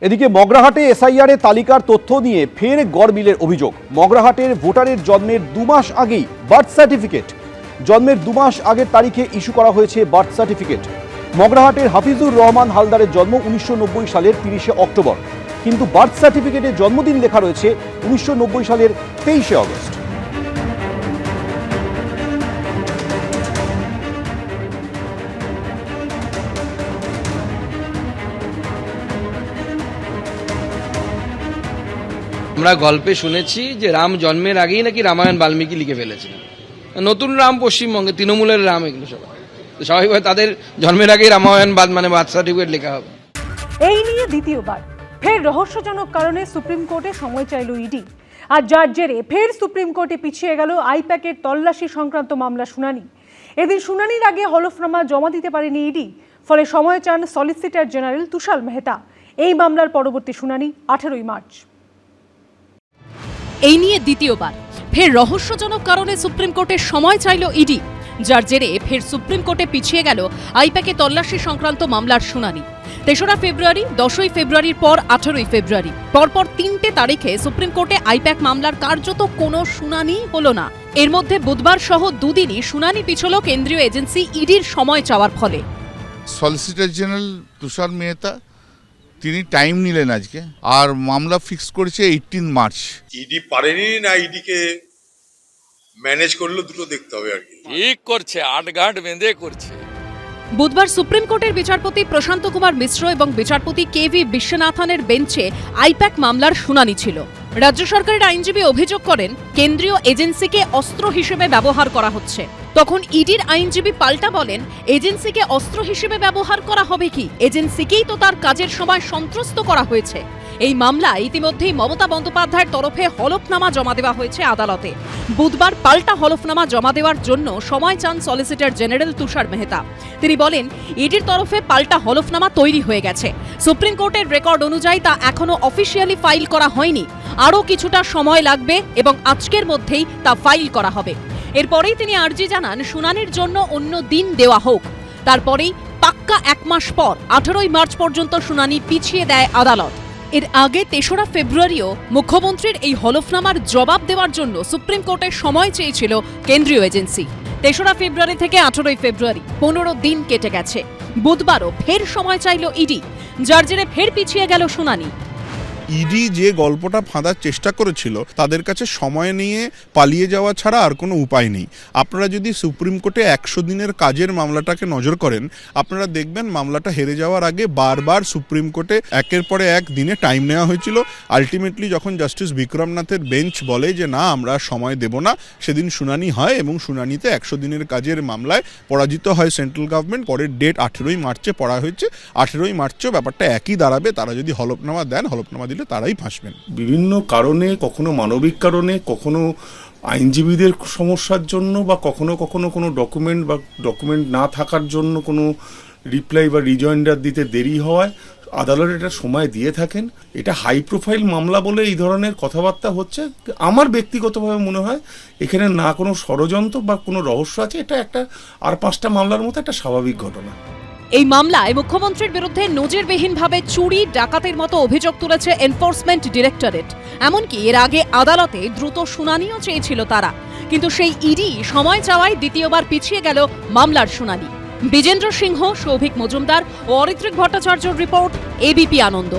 এদিকে মগরাহাটে এসআইআর তালিকার তথ্য নিয়ে ফের গড়মিলের অভিযোগ। মগরাহাটের ভোটারের জন্মের 2 মাস আগেই বার্থ সার্টিফিকেট, জন্মের 2 মাস আগের তারিখে ইস্যু করা হয়েছে বার্থ সার্টিফিকেট। মগরাহাটের হাফিজুর রহমান হালদারের জন্ম 1990 সালের 30শে অক্টোবর, কিন্তু বার্থ সার্টিফিকেটে জন্মদিন লেখা রয়েছে 1990 সালের 23শে অগস্ট। আমরা গল্পে শুনেছি যে রাম জন্মের আগেই নাকি রামায়ণ বাল্মীকি লিখে ফেলেছিলেন। নতুন রাম পশ্চিমবঙ্গে তৃণমূলের রাম, এগুলো স্বাভাবিকভাবে তাদের জন্মের আগেই রামায়ণ বার্থ সার্টিফিকেট লেখা হবে। এই নিয়ে দ্বিতীয়বার ফের রহস্যজনক কারণে সুপ্রিম কোর্টে সময় চাইল ইডি। আর যার জেরে ফের সুপ্রিম কোর্টে পিছিয়ে গেল আইপ্যাকের তল্লাশি সংক্রান্ত মামলা শুনানি। এদিন শুনানির আগে হলফনামা জমা দিতে পারেনি ইডি, ফলে সময় চান সলিসিটর জেনারেল তুষার মেহতা। এই মামলার পরবর্তী শুনানি 18ই মার্চ। এই নিয়ে দ্বিতীয়বার ফের রহস্যজনক কারণে সুপ্রিম কোর্টে সময় চাইল ইডি, যার জেরে ফের সুপ্রিম কোর্টে পিছিয়ে গেল আইপ্যাকে তল্লাশি সংক্রান্ত মামলার শুনানি। 3রা ফেব্রুয়ারি, 10ই ফেব্রুয়ারির পর 18ই ফেব্রুয়ারি, পরপর 3টে তারিখে সুপ্রিম কোর্টে আইপ্যাক মামলার কার্যত কোনো শুনানি হলো না। এর মধ্যে বুধবার সহ দুদিনই শুনানি পিছল কেন্দ্রীয় এজেন্সি ইডির সময় চাওয়ার ফলে। সলিসিটর জেনারেল তুষার মেহতা তিনি টাইম নিলেন আজকে, আর মামলা ফিক্স করেছে 18 মার্চ। ইডি পারেনি না ইডিকে ম্যানেজ করলো, দুটো দেখতে হবে আর কি। ঠিক করছে, আটগাঁট বেঁধে করছে। বুধবার সুপ্রিম কোর্টের বিচারপতি প্রশান্ত কুমার মিশ্র এবং বিচারপতি কেভি বিশ্বনাথনের বেঞ্চে আইপ্যাক মামলার শুনানি ছিল। রাজ্য সরকারের আইনজীবী অভিযোগ করেন কেন্দ্রীয় এজেন্সিকে অস্ত্র হিসেবে ব্যবহার করা হচ্ছে। তখন ইডির আইনজীবী পাল্টা বলেন, এজেন্সিকে অস্ত্র হিসেবে ব্যবহার করা হবে কি, এজেন্সিকেই তো তার কাজের সময় সন্ত্রস্ত করা হয়েছে। এই মামলায় ইতিমধ্যেই মমতা বন্দ্যোপাধ্যায়ের তরফে হলফনামা জমা দেওয়া হয়েছে আদালতে। বুধবার পাল্টা হলফনামা জমা দেওয়ার জন্য সময় চান সলিসিটর জেনারেল তুষার মেহতা। তিনি বলেন, ইডির তরফে পাল্টা হলফনামা তৈরি হয়ে গেছে। সুপ্রিম কোর্টের রেকর্ড অনুযায়ী তা এখনো অফিসিয়ালি ফাইল করা হয়নি, আরও কিছুটা সময় লাগবে এবং আজকের মধ্যেই তা ফাইল করা হবে। এরপরেই তিনি আর্জি জানান শুনানির জন্য অন্য দিন দেওয়া হোক। তারপরেই পাক্কা 1 মাস পর 18ই মার্চ পর্যন্ত শুনানি পিছিয়ে দেয় আদালত। এর আগে 3রা ফেব্রুয়ারিও মুখ্যমন্ত্রীর এই হলফনামার জবাব দেওয়ার জন্য সুপ্রিম কোর্টে সময় চেয়েছিল কেন্দ্রীয় এজেন্সি। 3রা ফেব্রুয়ারি থেকে 18ই ফেব্রুয়ারি 15 দিন কেটে গেছে। বুধবারও ফের সময় চাইল ইডি, যার জেরে ফের পিছিয়ে গেল শুনানি। ইডি যে গল্পটা ফাঁদার চেষ্টা করেছিল, তাদের কাছে সময় নিয়ে পালিয়ে যাওয়া ছাড়া আর কোনো উপায় নেই। আপনারা যদি সুপ্রিম কোর্টে 100 দিনের কাজের মামলাটাকে নজর করেন, আপনারা দেখবেন মামলাটা হেরে যাওয়ার আগে বারবার সুপ্রিম কোর্টে একের পরে এক দিনে টাইম নেওয়া হয়েছিল। আলটিমেটলি যখন জাস্টিস বিক্রমনাথের বেঞ্চ বলে যে না আমরা সময় দেব না, সেদিন শুনানি হয় এবং শুনানিতে 100 দিনের কাজের মামলায় পরাজিত হয় সেন্ট্রাল গভর্নমেন্ট। পরের ডেট 18ই মার্চে পড়া হয়েছে। 18ই মার্চেও ব্যাপারটা একই দাঁড়াবে। তারা যদি হলফনামা দেন, হলফনামা দিলে তারাই ফাঁসবেন। বিভিন্ন কারণে, কখনো মানবিক কারণে, কখনো আইনজীবীদের সমস্যার জন্য, বা কখনো কখনো কোনো ডকুমেন্ট না থাকার জন্য কোনো রিপ্লাই বা রিজয়েন্ডার দিতে দেরি হওয়ায় আদালত এটা সময় দিয়ে থাকেন। এটা হাই প্রোফাইল মামলা বলে এই ধরনের কথাবার্তা হচ্ছে। আমার ব্যক্তিগতভাবে মনে হয় এখানে না কোনো ষড়যন্ত্র বা কোনো রহস্য আছে, এটা একটা আর 5টা মামলার মতো একটা স্বাভাবিক ঘটনা। এই মামলায় মুখ্যমন্ত্রীর বিরুদ্ধে নজিরবিহীনভাবে চুরি ডাকাতির মতো অভিযোগ তুলেছে এনফোর্সমেন্ট ডিরেক্টরেট। এমনকি এর আগে আদালতে দ্রুত শুনানিও চেয়েছিল তারা, কিন্তু সেই ইডি সময় চাওয়ায় দ্বিতীয়বার পিছিয়ে গেল মামলার শুনানি। বিজেন্দ্র সিংহ, সৌভিক মজুমদার ও অরিত্রিক ভট্টাচার্যর রিপোর্ট, এবিপি আনন্দ।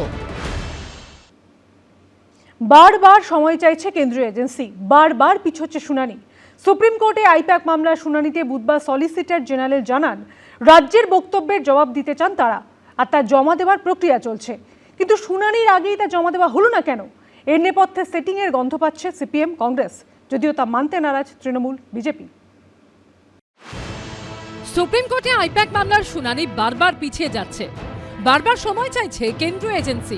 বারবার সময় চাইছে কেন্দ্রীয় এজেন্সি, বারবার পিছোচ্ছে শুনানি। সুপ্রিম কোর্টে আইপ্যাক মামলার শুনানিতে বুধবার সলিসিটর জেনারেল জানান রাজ্যের বক্তব্যের জবাব দিতে চান তারা, আর তা জমা দেওয়ার প্রক্রিয়া চলছে। কিন্তু শুনানির আগেই তা জমা দেওয়া হলো না কেন? এর নেপথ্যে সেটিংয়ের গন্ধ পাচ্ছে সিপিএম, কংগ্রেস, যদিও তা মানতে নারাজ তৃণমূল, বিজেপি। সুপ্রিম কোর্টে আইপ্যাক মামলার শুনানি বারবার পিছিয়ে যাচ্ছে। বারবার সময় চাইছে কেন্দ্রীয় এজেন্সি,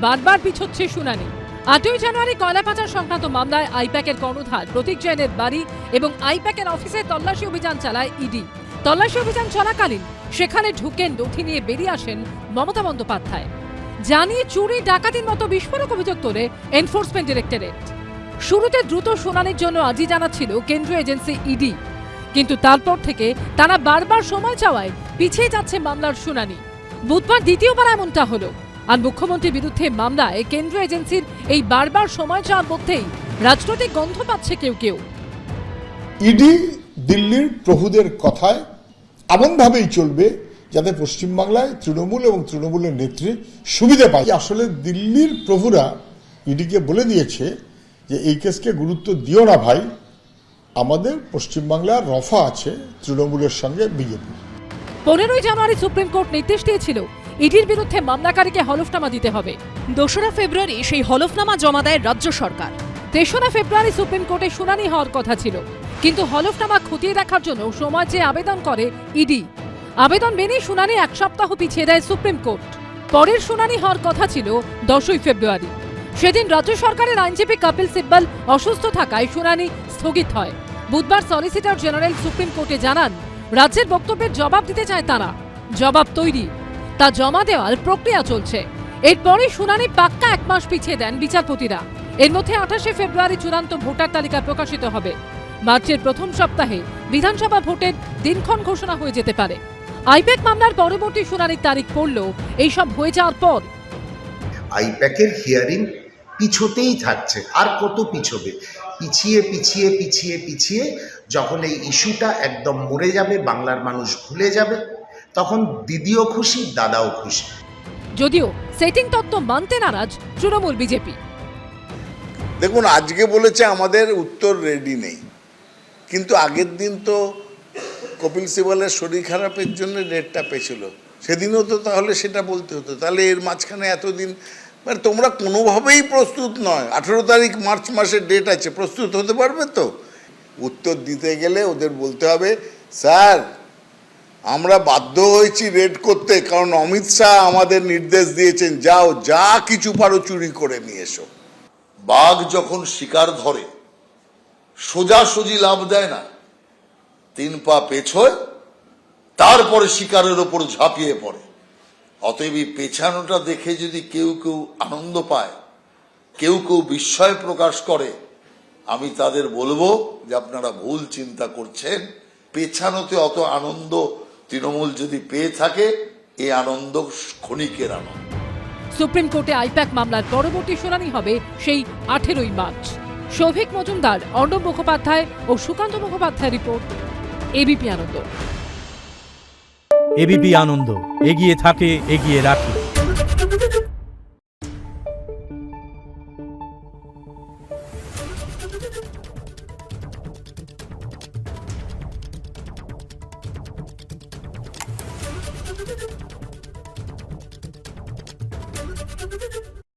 বারবার পিছোচ্ছে শুনানি। 8ই জানুয়ারি কয়লা পাচার সংক্রান্ত মামলায় আইপ্যাকের কর্ণধার প্রতীক জৈনের বাড়ি এবং আইপ্যাকের অফিসে তল্লাশি অভিযান চালায় ইডি। তল্লাশি অভিযান চলাকালীন সেখানে ঢুকেন, নথি নিয়ে বেরিয়ে আসেন মমতা বন্দ্যোপাধ্যায়। জানিয়ে চুরি ডাকাতির মতো বিস্ফোরক অভিযোগ তোলে এনফোর্সমেন্ট ডিরেক্টরেট। শুরুতে দ্রুত শুনানির জন্য আর্জি জানাচ্ছিল কেন্দ্রীয় এজেন্সি ইডি, কিন্তু তারপর থেকে তারা বারবার সময় চাওয়ায় পিছিয়ে যাচ্ছে মামলার শুনানি। বুধবার দ্বিতীয়বার এমনটা হলো। আর মুখ্যমন্ত্রীর বিরুদ্ধে মামলায় কেন্দ্রীয় এজেন্সির এই বারবার সময় চাওয়ার মধ্যেই রাজনৈতিক গন্ধ পাচ্ছে কেউ কেউ। ইডি দিল্লির প্রভুদের কথায় এমনভাবেই চলবে যাতে পশ্চিমবাংলায় তৃণমূল এবং তৃণমূলের নেত্রী সুবিধা পায়। আসলে দিল্লির প্রভুরা ইডিকে বলে দিয়েছে যে এই কেসকে গুরুত্ব দিও না ভাই, আমাদের পশ্চিমবাংলার রফা আছে তৃণমূলের সঙ্গে বিজেপি। 15 জানুয়ারি সুপ্রিম কোর্ট নির্দেশ দিয়েছিল ইডির বিরুদ্ধে মামলাকারীকে হলফনামা দিতে হবে। 2 ফেব্রুয়ারি সেই হলফনামা জমা দেয় রাজ্য সরকার। 3 ফেব্রুয়ারি সুপ্রিম কোর্টে শুনানি হওয়ার কথা ছিল, কিন্তু হলফনামা খতিয়ে দেখার জন্য সময় চেয়ে আবেদন করে ইডি। আবেদন মেনে শুনানি 1 সপ্তাহ পিছিয়ে দেয় সুপ্রিম কোর্ট। পরের শুনানি হওয়ার কথা ছিল 10 ফেব্রুয়ারি। সেদিন রাজ্য সরকারের আইনজীবী কপিল সিব্বল অসুস্থ থাকায় শুনানি স্থগিত হয়। বুধবার সলিসিটর জেনারেল সুপ্রিম কোর্টে জানান রাজ্যের বক্তব্যের জবাব দিতে চায় তারা। জবাব তৈরি, তা জমা দেওয়ার প্রক্রিয়া চলছে। এরপরে শুনানি পাক্কা 1 মাস পিছিয়ে দেন বিচারপতিরা। এর মধ্যে 28 ফেব্রুয়ারি চূড়ান্ত ভোটার তালিকা প্রকাশিত হবে। মার্চের প্রথম সপ্তাহে বিধানসভা ভোটের দিনক্ষণ ঘোষণা হয়ে যেতে পারে। আইপ্যাক মামলার পরবর্তী শুনানির তারিখ পড়ল এইসব হয়ে যাওয়ার পর। আইপ্যাকের হিয়ারিং পিছোতেই থাকছে, আর কত পিছোবে, পিছিয়ে পিছিয়ে পিছিয়ে পিছিয়ে যখন এই ইস্যুটা একদম মরে যাবে, বাংলার মানুষ ভুলে যাবে, তখন দিদিও খুশি, দাদাও খুশি। যদিও সেটিং তত্ত্ব মানতে নারাজ তৃণমূল বিজেপি। দেখুন, আজকে বলেছে আমাদের উত্তর রেডি নেই, কিন্তু আগের দিন তো কপিল সিবালের শরীর খারাপের জন্য ডেটটা পেছিল, সেদিনও তো তাহলে সেটা বলতে হতো। তাহলে এর মাঝখানে এতদিন মানে তোমরা কোনোভাবেই প্রস্তুত নয়। 18 তারিখ মার্চ মাসের ডেট আছে, প্রস্তুত হতে পারবে তো? উত্তর দিতে গেলে ওদের বলতে হবে, স্যার আমরা বাধ্য হয়েছি রেড করতে, কারণ অমিত শাহ আমাদের নির্দেশ দিয়েছেন যাও যা কিছু পারো চুরি করে নিয়ে এসো। বাঘ যখন শিকার ধরে সোজাসুজি লাভ দেয় না, 3 পা পেছোয়, তারপরে শিকারের ওপর ঝাঁপিয়ে পড়ে। অতএব এই পেছানোটা দেখে যদি কেউ কেউ আনন্দ পায়, কেউ কেউ বিস্ময় প্রকাশ করে, আমি তাদের বলবো যে আপনারা ভুল চিন্তা করছেন। পেছানোতে অত আনন্দ তৃণমূল যদি পেয়ে থাকে, এই আনন্দ ক্ষণিকের আনন্দ। সুপ্রিম কোর্টে আইপ্যাক মামলার পরবর্তী শুনানি হবে সেই 18 মার্চ। সৌভিক মজুমদার, অর্ণব মুখোপাধ্যায় ও সুকান্ত মুখোপাধ্যায় রিপোর্ট, এবিপি আনন্দ। এবিপি আনন্দ, এগিয়ে থাকে, এগিয়ে রাখে।